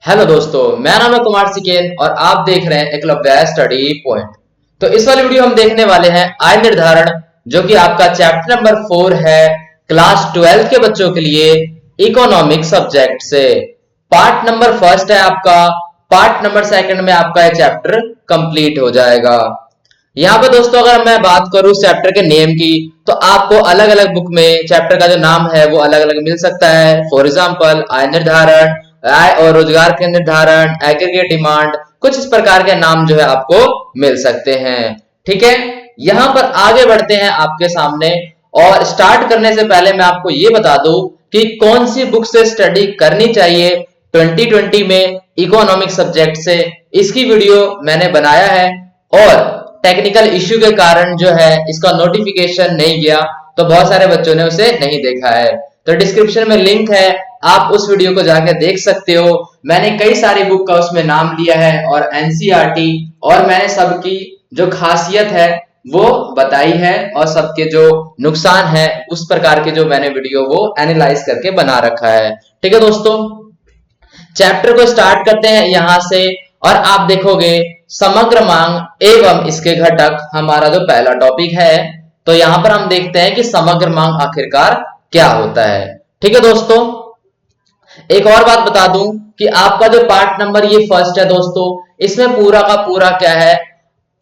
Hello दोस्तों, मेरा नाम है कुमार सिकेन और आप देख रहे हैं एकलव्य स्टडी पॉइंट। तो इस वाली वीडियो हम देखने वाले हैं आय निर्धारण, जो कि आपका चैप्टर नंबर 4 है क्लास 12 के बच्चों के लिए इकोनॉमिक सब्जेक्ट से। पार्ट नंबर फर्स्ट है आपका, पार्ट नंबर सेकंड में आपका ये चैप्टर कंप्लीट हो जाएगा। यहाँ पे दोस्तों अगर मैं बात करूं चैप्टर के नेम की, तो आपको अलग अलग बुक में चैप्टर का जो नाम है वो अलग अलग मिल सकता है। फॉर एग्जाम्पल आय निर्धारण, आय और रोजगार के निर्धारण, एग्रीगेट डिमांड, कुछ इस प्रकार के नाम जो है आपको मिल सकते हैं। ठीक है, यहाँ पर आगे बढ़ते हैं आपके सामने। और स्टार्ट करने से पहले मैं आपको ये बता दूं कि कौन सी बुक से स्टडी करनी चाहिए 2020 में इकोनॉमिक सब्जेक्ट से। इसकी वीडियो मैंने बनाया है और टेक्निकल इश्यू के कारण जो है इसका नोटिफिकेशन नहीं गया, तो बहुत सारे बच्चों ने उसे नहीं देखा है। तो डिस्क्रिप्शन में लिंक है, आप उस वीडियो को जाकर देख सकते हो। मैंने कई सारी बुक का उसमें नाम लिया है और एनसीईआरटी, और मैंने सबकी जो खासियत है वो बताई है और सबके जो नुकसान है उस प्रकार के जो मैंने वीडियो वो एनालाइज करके बना रखा है। ठीक है दोस्तों, चैप्टर को स्टार्ट करते हैं यहां से। और आप देखोगे समग्र मांग एवं इसके घटक हमारा जो पहला टॉपिक है। तो यहां पर हम देखते हैं कि समग्र मांग आखिरकार क्या होता है। ठीक है दोस्तों, एक और बात बता दूं कि आपका जो पार्ट नंबर ये फर्स्ट है दोस्तों, इसमें पूरा का पूरा क्या है,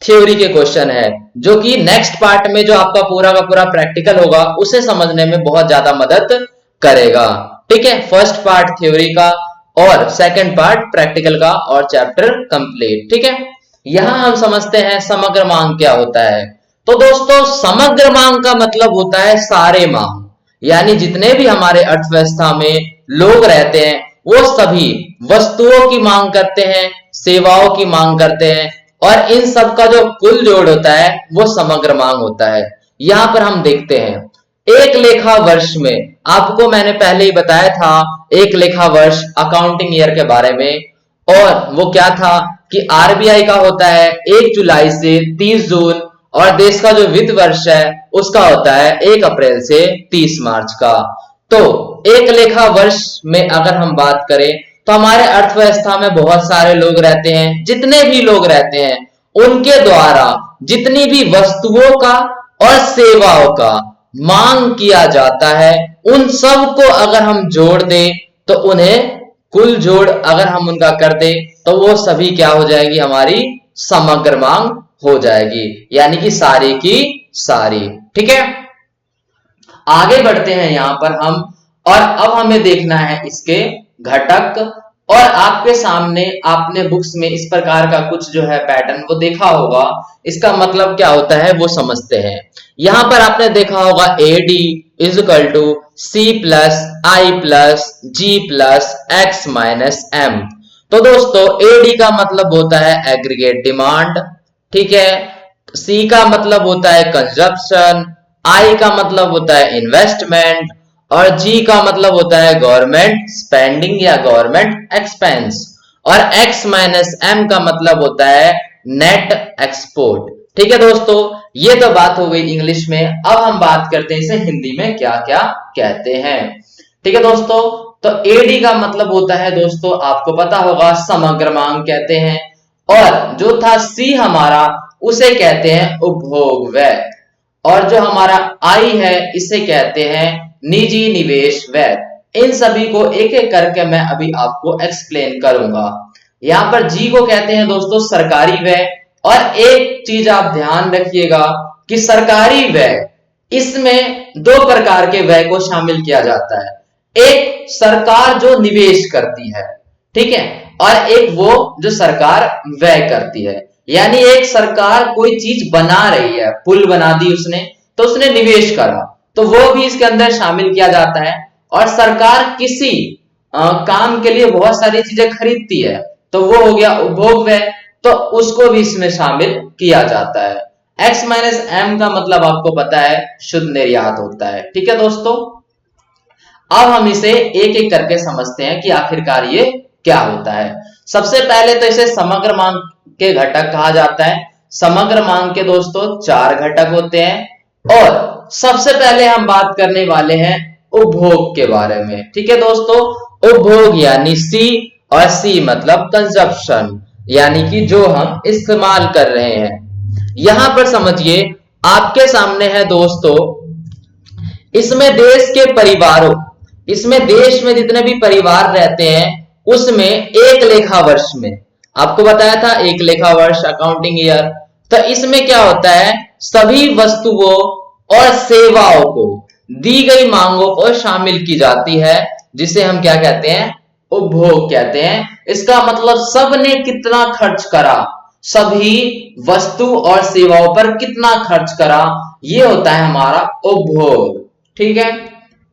थ्योरी के क्वेश्चन है, जो कि नेक्स्ट पार्ट में जो आपका पूरा का पूरा प्रैक्टिकल होगा उसे समझने में बहुत ज्यादा मदद करेगा। ठीक है, फर्स्ट पार्ट थ्योरी का और सेकंड पार्ट प्रैक्टिकल का और चैप्टर कंप्लीट। ठीक है, यहां हम समझते हैं समग्र मांग क्या होता है। तो दोस्तों समग्र मांग का मतलब होता है सारे मांग, यानी जितने भी हमारे अर्थव्यवस्था में लोग रहते हैं वो सभी वस्तुओं की मांग करते हैं, सेवाओं की मांग करते हैं, और इन सब का जो कुल जोड़ होता है वो समग्र मांग होता है। यहां पर हम देखते हैं एक लेखा वर्ष में, आपको मैंने पहले ही बताया था एक लेखा वर्ष अकाउंटिंग ईयर के बारे में, और वो क्या था कि आरबीआई का होता है 1 जुलाई से 30 जून, और देश का जो वित्त वर्ष है उसका होता है 1 अप्रैल से 30 मार्च का। तो एक लेखा वर्ष में अगर हम बात करें तो हमारे अर्थव्यवस्था में बहुत सारे लोग रहते हैं। जितने भी लोग रहते हैं उनके द्वारा जितनी भी वस्तुओं का और सेवाओं का मांग किया जाता है, उन सब को अगर हम जोड़ दें तो उन्हें कुल जोड़ अगर हम उनका कर दें तो वो सभी क्या हो जाएगी, हमारी समग्र मांग हो जाएगी, यानी कि सारी की सारी। ठीक है, आगे बढ़ते हैं यहां पर हम, और अब हमें देखना है इसके घटक। और आपके सामने आपने बुक्स में इस प्रकार का कुछ जो है पैटर्न वो देखा होगा, इसका मतलब क्या होता है वो समझते हैं। यहां पर आपने देखा होगा AD is equal to C plus I plus G plus X minus M। तो दोस्तों AD का मतलब होता है एग्रीगेट डिमांड, ठीक है, C का मतलब होता है कंजप्शन, I का मतलब होता है इन्वेस्टमेंट, और G का मतलब होता है गवर्नमेंट स्पेंडिंग या गवर्नमेंट एक्सपेंस, और X माइनस M का मतलब होता है नेट एक्सपोर्ट। ठीक है दोस्तों, ये तो बात हो गई इंग्लिश में। अब हम बात करते हैं इसे हिंदी में क्या क्या कहते हैं। ठीक है दोस्तों, तो AD का मतलब होता है दोस्तों, आपको पता होगा समग्र मांग कहते हैं, और जो था C हमारा उसे कहते हैं उपभोग व्यय, और जो हमारा I है इसे कहते हैं निजी निवेश व्यय। इन सभी को एक एक करके मैं अभी आपको एक्सप्लेन करूंगा। यहां पर G को कहते हैं दोस्तों सरकारी व्यय, और एक चीज आप ध्यान रखिएगा कि सरकारी व्यय, इसमें 2 प्रकार के व्यय को शामिल किया जाता है। एक सरकार जो निवेश करती है, ठीक है, और एक वो जो सरकार व्यय करती है। यानी एक सरकार कोई चीज बना रही है, पुल बना दी उसने, तो उसने निवेश करा, तो वो भी इसके अंदर शामिल किया जाता है। और सरकार किसी काम के लिए बहुत सारी चीजें खरीदती है, तो वो हो गया उपभोग व्यय, तो उसको भी इसमें शामिल किया जाता है। X माइनस M का मतलब आपको पता है शुद्ध निर्यात होता है। ठीक है दोस्तों, अब हम इसे एक एक करके समझते हैं कि आखिरकार ये क्या होता है। सबसे पहले तो इसे समग्र मांग के घटक कहा जाता है। समग्र मांग के दोस्तों 4 घटक होते हैं, और सबसे पहले हम बात करने वाले हैं उपभोग के बारे में। ठीक है दोस्तों, उपभोग यानी C, और सी मतलब कंजप्शन, यानी कि जो हम इस्तेमाल कर रहे हैं। यहां पर समझिए आपके सामने है दोस्तों, इसमें देश के परिवारों, इसमें देश में जितने भी परिवार रहते हैं उसमें एक लेखा वर्ष में, आपको बताया था एक लेखा वर्ष अकाउंटिंग ईयर, तो इसमें क्या होता है, सभी वस्तुओं और सेवाओं को दी गई मांगों को शामिल की जाती है, जिसे हम क्या कहते हैं, उपभोग कहते हैं। इसका मतलब सबने कितना खर्च करा, सभी वस्तु और सेवाओं पर कितना खर्च करा, ये होता है हमारा उपभोग। ठीक है,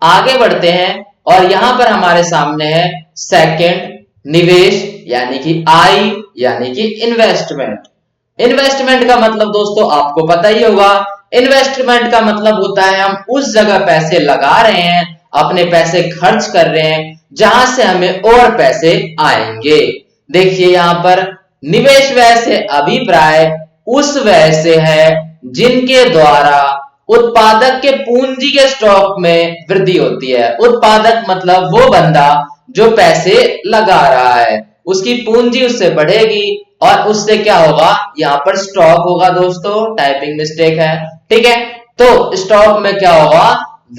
आगे बढ़ते हैं और यहां पर हमारे सामने है सेकंड, निवेश यानी कि आई यानी कि इन्वेस्टमेंट। इन्वेस्टमेंट का मतलब दोस्तों आपको पता ही होगा, इन्वेस्टमेंट का मतलब होता है हम उस जगह पैसे लगा रहे हैं, अपने पैसे खर्च कर रहे हैं जहां से हमें और पैसे आएंगे। देखिए यहां पर निवेश व्यय से अभिप्राय उस व्यय से है जिनके द्वारा उत्पादक के पूंजी के स्टॉक में वृद्धि होती है। उत्पादक मतलब वो बंदा जो पैसे लगा रहा है, उसकी पूंजी उससे बढ़ेगी और उससे क्या होगा, यहाँ पर स्टॉक होगा दोस्तों, टाइपिंग मिस्टेक है, ठीक है। तो स्टॉक में क्या होगा,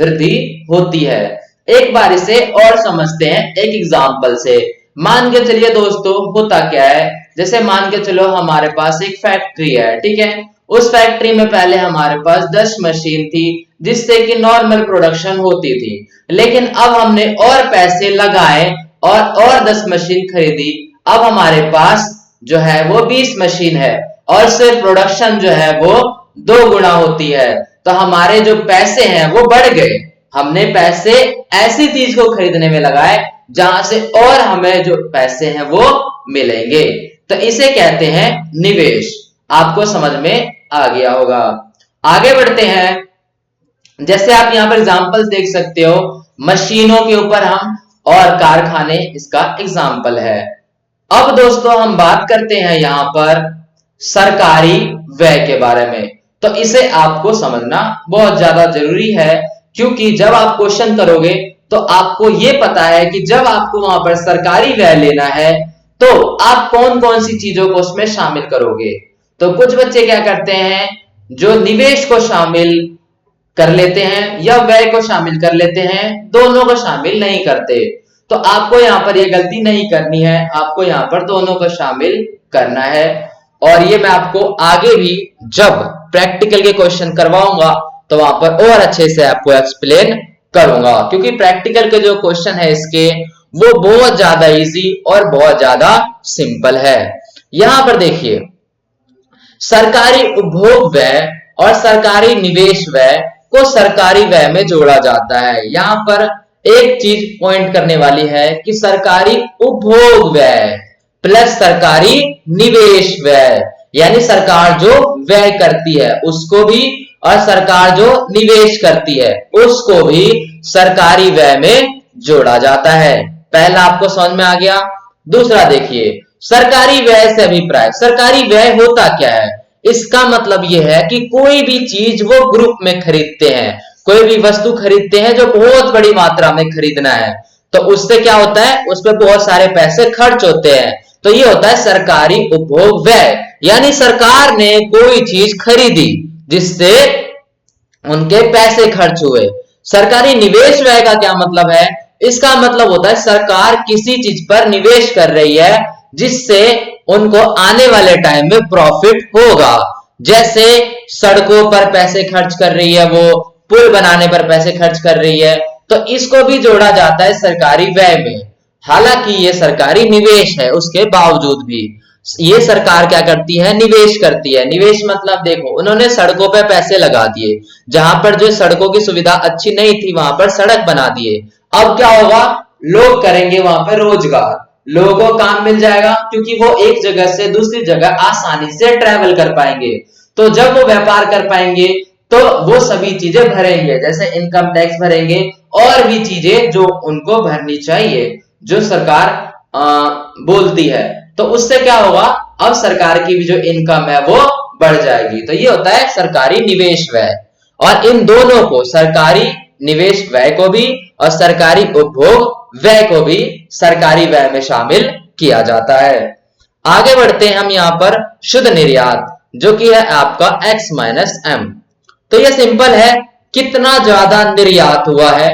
वृद्धि होती है। एक बार इसे और समझते हैं एक एग्जांपल से। मान के चलिए दोस्तों होता क्या है, जैसे मान के चलो हमारे पास एक फैक्ट्री है, ठीक है। उस फैक्ट्री में पहले हमारे पास 10 मशीन थी जिससे कि नॉर्मल प्रोडक्शन होती थी, लेकिन अब हमने और पैसे लगाए और 10 मशीन खरीदी। अब हमारे पास जो है वो 20 मशीन है और सिर्फ प्रोडक्शन जो है वो 2 गुना होती है। तो हमारे जो पैसे हैं वो बढ़ गए, हमने पैसे ऐसी चीज को खरीदने में लगाए जहां से और हमें जो पैसे हैं वो मिलेंगे। तो इसे कहते हैं निवेश। आपको समझ में आ गया होगा। आगे बढ़ते हैं। जैसे आप यहां पर एग्जांपल देख सकते हो, मशीनों के ऊपर हम और कारखाने इसका एग्जांपल है। अब दोस्तों हम बात करते हैं यहां पर सरकारी व्यय के बारे में। तो इसे आपको समझना बहुत ज्यादा जरूरी है, क्योंकि जब आप क्वेश्चन करोगे तो आपको यह पता है कि जब आपको वहां पर सरकारी व्यय लेना है तो आप कौन कौन सी चीजों को उसमें शामिल करोगे। तो कुछ बच्चे क्या करते हैं, जो निवेश को शामिल कर लेते हैं या व्यय को शामिल कर लेते हैं, दोनों को शामिल नहीं करते। तो आपको यहाँ पर यह गलती नहीं करनी है, आपको यहाँ पर दोनों को शामिल करना है। और ये मैं आपको आगे भी जब प्रैक्टिकल के क्वेश्चन करवाऊंगा तो वहां पर और अच्छे से आपको एक्सप्लेन करूंगा, क्योंकि प्रैक्टिकल के जो क्वेश्चन है इसके वो बहुत ज्यादा इजी और बहुत ज्यादा सिंपल है। यहां पर देखिए सरकारी उपभोग व्यय और सरकारी निवेश व्यय को सरकारी व्यय में जोड़ा जाता है। यहां पर एक चीज पॉइंट करने वाली है कि सरकारी उपभोग व्यय प्लस सरकारी निवेश व्यय, यानी सरकार जो व्यय करती है उसको भी और सरकार जो निवेश करती है उसको भी सरकारी व्यय में जोड़ा जाता है। पहला आपको समझ में आ गया। दूसरा देखिए सरकारी व्यय से अभिप्राय। सरकारी व्यय होता क्या है, इसका मतलब यह है कि कोई भी चीज वो ग्रुप में खरीदते हैं, कोई भी वस्तु खरीदते हैं जो बहुत बड़ी मात्रा में खरीदना है, तो उससे क्या होता है, उस पर बहुत सारे पैसे खर्च होते हैं। तो ये होता है सरकारी उपभोग व्यय, यानी सरकार ने कोई चीज खरीदी जिससे उनके पैसे खर्च हुए। सरकारी निवेश व्यय का क्या मतलब है, इसका मतलब होता है सरकार किसी चीज पर निवेश कर रही है जिससे उनको आने वाले टाइम में प्रॉफिट होगा। जैसे सड़कों पर पैसे खर्च कर रही है, वो पुल बनाने पर पैसे खर्च कर रही है, तो इसको भी जोड़ा जाता है सरकारी व्यय में। हालांकि ये सरकारी निवेश है, उसके बावजूद भी ये सरकार क्या करती है, निवेश करती है। निवेश मतलब देखो उन्होंने सड़कों पे पैसे लगा दिए, जहां पर जो सड़कों की सुविधा अच्छी नहीं थी वहां पर सड़क बना दिए। अब क्या होगा, लोग करेंगे वहां पर रोजगार, लोगों को काम मिल जाएगा क्योंकि वो एक जगह से दूसरी जगह आसानी से ट्रेवल कर पाएंगे। तो जब वो व्यापार कर पाएंगे तो वो सभी चीजें भरेंगे, जैसे इनकम टैक्स भरेंगे और भी चीजें जो उनको भरनी चाहिए, जो सरकार बोलती है। तो उससे क्या होगा, अब सरकार की भी जो इनकम है वो बढ़ जाएगी। तो ये होता है सरकारी निवेश व्यय। और इन दोनों को, सरकारी निवेश व्यय को भी और सरकारी उपभोग व्यय को भी सरकारी व्यय में शामिल किया जाता है। आगे बढ़ते हैं हम यहाँ पर शुद्ध निर्यात जो कि है आपका x माइनस एम। तो ये सिंपल है, कितना ज्यादा निर्यात हुआ है,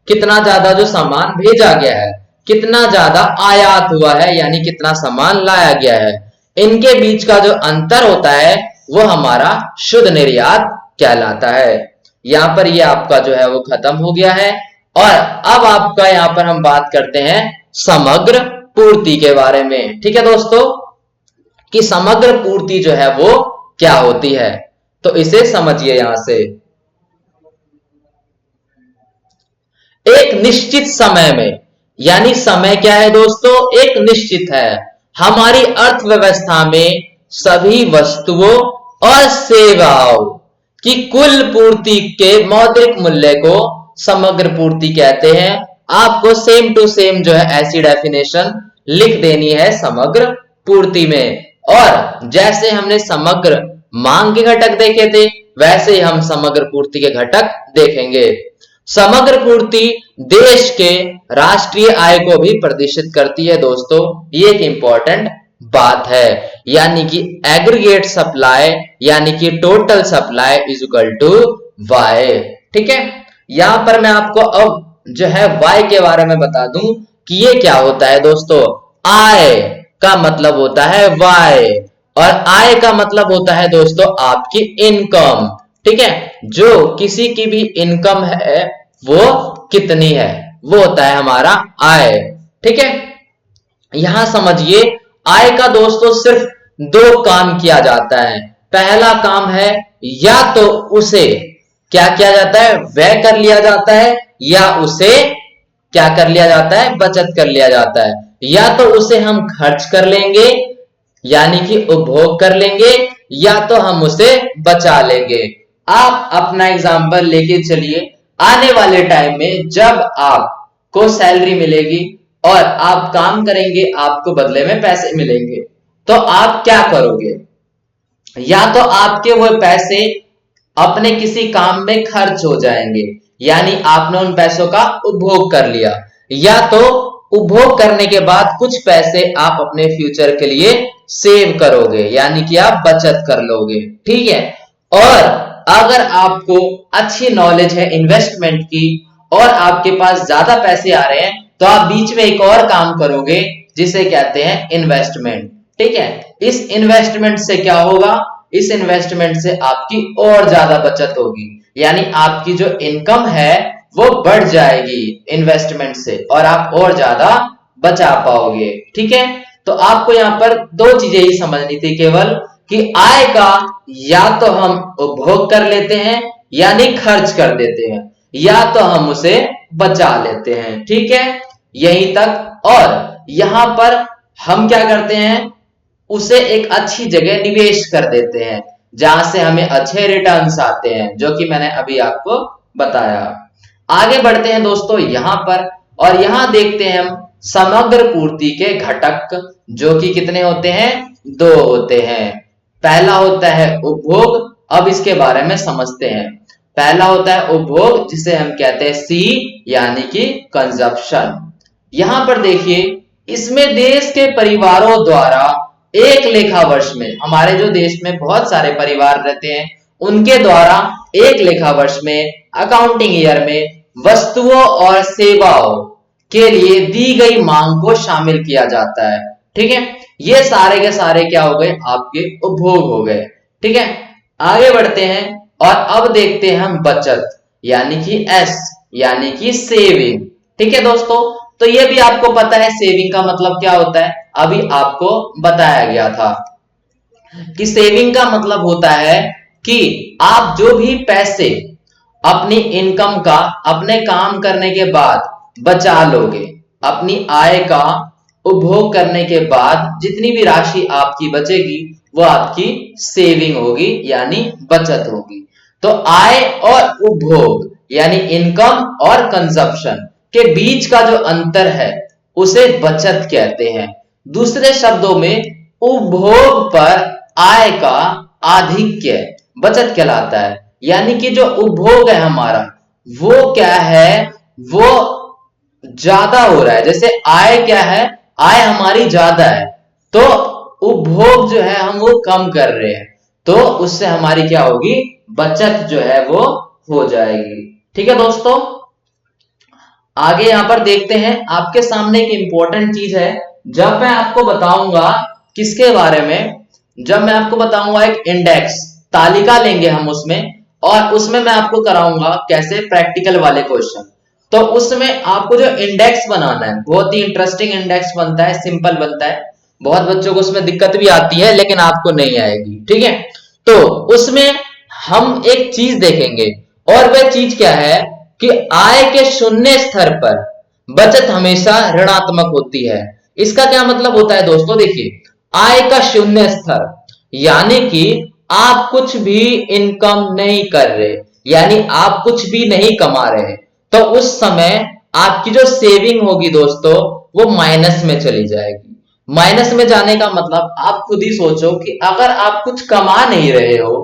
कितना ज्यादा जो सामान भेजा गया है, कितना ज्यादा आयात हुआ है यानी कितना सामान लाया गया है, इनके बीच का जो अंतर होता है वो हमारा शुद्ध निर्यात कहलाता है। यहाँ पर ये आपका जो है वो खत्म हो गया है। और अब आपका यहाँ पर हम बात करते हैं समग्र पूर्ति के बारे में। ठीक है दोस्तों, कि समग्र पूर्ति जो है वो क्या होती है, तो इसे समझिए। यहां से एक निश्चित समय में, यानी समय क्या है दोस्तों, एक निश्चित है, हमारी अर्थव्यवस्था में सभी वस्तुओं और सेवाओं की कुल पूर्ति के मौद्रिक मूल्य को समग्र पूर्ति कहते हैं। आपको सेम टू सेम जो है ऐसी डेफिनेशन लिख देनी है समग्र पूर्ति में। और जैसे हमने समग्र मांग के घटक देखे थे वैसे ही हम समग्र पूर्ति के घटक देखेंगे। समग्र पूर्ति देश के राष्ट्रीय आय को भी प्रदर्शित करती है दोस्तों, ये एक इंपॉर्टेंट बात है। यानी कि एग्रीगेट सप्लाई यानी कि total supply is equal to Y. ठीक है, यहां पर मैं आपको अब जो है वाई के बारे में बता दूं कि ये क्या होता है दोस्तों। आय का मतलब होता है वाई और आय का मतलब होता है दोस्तों आपकी इनकम। ठीक है, जो किसी की भी इनकम है वो कितनी है, वो होता है हमारा आय। ठीक है, यहां समझिए आय का दोस्तों सिर्फ दो काम किया जाता है। पहला काम है या तो उसे क्या किया जाता है, व्यय कर लिया जाता है, या उसे क्या कर लिया जाता है, बचत कर लिया जाता है। या तो उसे हम खर्च कर लेंगे यानी कि उपभोग कर लेंगे, या तो हम उसे बचा लेंगे। आप अपना एग्जांपल लेके चलिए, आने वाले टाइम में जब आपको सैलरी मिलेगी और आप काम करेंगे, आपको बदले में पैसे मिलेंगे, तो आप क्या करोगे। या तो आपके वो पैसे अपने किसी काम में खर्च हो जाएंगे यानी आपने उन पैसों का उपभोग कर लिया, या तो उपभोग करने के बाद कुछ पैसे आप अपने फ्यूचर के लिए सेव करोगे यानी कि आप बचत कर लोगे। ठीक है, और अगर आपको अच्छी नॉलेज है इन्वेस्टमेंट की और आपके पास ज्यादा पैसे आ रहे हैं तो आप बीच में एक और काम करोगे जिसे कहते हैं इन्वेस्टमेंट। ठीक है, इस इन्वेस्टमेंट से क्या होगा, इस इन्वेस्टमेंट से आपकी और ज्यादा बचत होगी यानी आपकी जो इनकम है वो बढ़ जाएगी इन्वेस्टमेंट से और आप और ज्यादा बचा पाओगे। ठीक है, तो आपको यहाँ पर दो चीजें ही समझनी थी केवल, कि आय का या तो हम उपभोग कर लेते हैं यानी खर्च कर देते हैं, या तो हम उसे बचा लेते हैं। ठीक है, यहीं तक। और यहां पर हम क्या करते हैं, उसे एक अच्छी जगह निवेश कर देते हैं जहां से हमें अच्छे रिटर्न्स आते हैं, जो कि मैंने अभी आपको बताया। आगे बढ़ते हैं दोस्तों यहां पर, और यहां देखते हैं हम समग्र पूर्ति के घटक, जो कि कितने होते हैं, दो होते हैं। पहला होता है उपभोग, अब इसके बारे में समझते हैं। पहला होता है उपभोग जिसे हम कहते हैं सी यानी कि कंजप्शन। यहां पर देखिए, इसमें देश के परिवारों द्वारा एक लेखा वर्ष में, हमारे जो देश में बहुत सारे परिवार रहते हैं उनके द्वारा एक लेखा वर्ष में, अकाउंटिंग ईयर में वस्तुओं और सेवाओं के लिए दी गई मांग को शामिल किया जाता है। ठीक है, ये सारे के सारे क्या हो गए, आपके उपभोग हो गए। ठीक है, आगे बढ़ते हैं और अब देखते हैं हम बचत यानी कि एस यानी कि सेविंग। ठीक है दोस्तों, तो ये भी आपको पता है सेविंग का मतलब क्या होता है, अभी आपको बताया गया था कि सेविंग का मतलब होता है कि आप जो भी पैसे अपनी इनकम का अपने काम करने के बाद बचा लोगे, अपनी आय का उपभोग करने के बाद जितनी भी राशि आपकी बचेगी वो आपकी सेविंग होगी यानी बचत होगी। तो आय और उपभोग यानी इनकम और कंजप्शन के बीच का जो अंतर है उसे बचत कहते हैं। दूसरे शब्दों में उपभोग पर आय का आधिक्य बचत कहलाता है। यानी कि जो उपभोग है हमारा वो क्या है, वो ज्यादा हो रहा है। जैसे आय क्या है, आय हमारी ज्यादा है तो उपभोग जो है हम वो कम कर रहे हैं, तो उससे हमारी क्या होगी, बचत जो है वो हो जाएगी। ठीक है दोस्तों, आगे यहां पर देखते हैं। आपके सामने एक इंपॉर्टेंट चीज है, जब मैं आपको बताऊंगा किसके बारे में, जब मैं आपको बताऊंगा एक इंडेक्स तालिका लेंगे हम उसमें, और उसमें मैं आपको कराऊंगा कैसे प्रैक्टिकल वाले क्वेश्चन। तो उसमें आपको जो इंडेक्स बनाना है, बहुत ही इंटरेस्टिंग इंडेक्स बनता है, सिंपल बनता है, बहुत बच्चों को उसमें दिक्कत भी आती है लेकिन आपको नहीं आएगी। ठीक है, तो उसमें हम एक चीज देखेंगे, और वह चीज क्या है कि आय के शून्य स्तर पर बचत हमेशा ऋणात्मक होती है। इसका क्या मतलब होता है दोस्तों, देखिए आय का शून्य स्तर यानी कि आप कुछ भी इनकम नहीं कर रहे, यानी आप कुछ भी नहीं कमा रहे, तो उस समय आपकी जो सेविंग होगी दोस्तों वो माइनस में चली जाएगी। माइनस में जाने का मतलब आप खुद ही सोचो कि अगर आप कुछ कमा नहीं रहे हो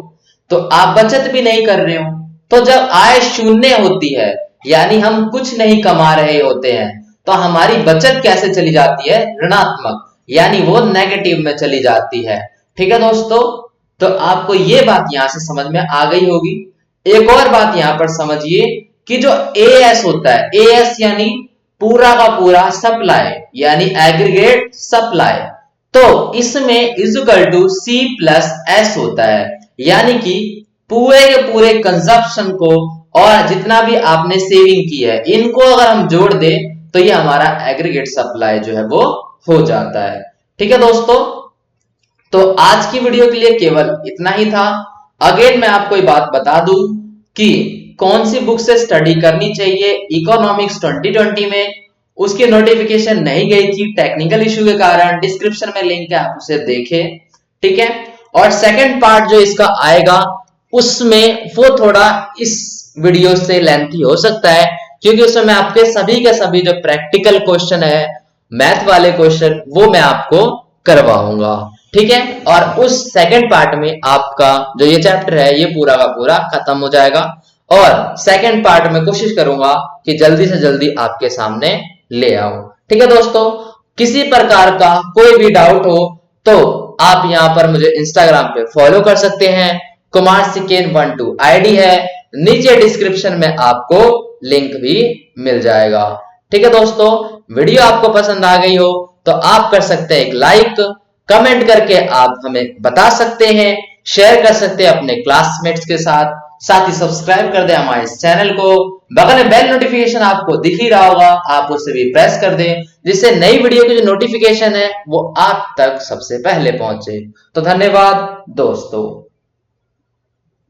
तो आप बचत भी नहीं कर रहे हो, तो जब आय शून्य होती है यानी हम कुछ नहीं कमा रहे होते हैं, तो हमारी बचत कैसे चली जाती है, ऋणात्मक, यानी वो नेगेटिव में चली जाती है। ठीक है दोस्तों, तो आपको ये बात यहां से समझ में आ गई होगी। एक और बात यहां पर समझिए कि जो एएस होता है, एएस यानी पूरा का पूरा सप्लाई, यानी एग्रीगेट सप्लाई, तो इसमें equal to C plus S होता है, यानी कि पूरे के पूरे कंजप्शन को और जितना भी आपने सेविंग की है इनको अगर हम जोड़ दे तो ये हमारा एग्रीगेट सप्लाई जो है वो हो जाता है। ठीक है दोस्तों, तो आज की वीडियो के लिए केवल इतना ही था। अगेन मैं आपको ये बात बता दूं कि कौन सी बुक से स्टडी करनी चाहिए इकोनॉमिक्स 2020 में, उसकी नोटिफिकेशन नहीं गई थी टेक्निकल इशू के कारण, डिस्क्रिप्शन में लिंक है, आप उसे देखें। ठीक है, और सेकंड पार्ट जो इसका आएगा उसमें वो थोड़ा इस वीडियो से लेंथी हो सकता है, क्योंकि उसमें मैं आपके सभी के सभी जो प्रैक्टिकल क्वेश्चन है, मैथ वाले क्वेश्चन, वो मैं आपको करवाऊंगा। ठीक है, और उस सेकंड पार्ट में आपका जो ये चैप्टर है ये पूरा का पूरा खत्म हो जाएगा, और सेकंड पार्ट में कोशिश करूंगा कि जल्दी से जल्दी आपके सामने ले आऊं। ठीक है दोस्तों, किसी प्रकार का कोई भी डाउट हो तो आप यहां पर मुझे इंस्टाग्राम पे फॉलो कर सकते हैं, कुमार सिकेन 12 आईडी है, नीचे डिस्क्रिप्शन में आपको लिंक भी मिल जाएगा। ठीक है दोस्तों, वीडियो आपको पसंद आ गई हो तो आप कर सकते हैं एक लाइक, कमेंट करके आप हमें बता सकते हैं, शेयर कर सकते हैं अपने क्लासमेट्स के साथ, साथ ही सब्सक्राइब कर दें हमारे इस चैनल को, बगल में बेल नोटिफिकेशन आपको दिख ही रहा होगा, आप उसे भी प्रेस कर दें जिससे नई वीडियो की जो नोटिफिकेशन है वो आप तक सबसे पहले पहुंचे। तो धन्यवाद दोस्तों।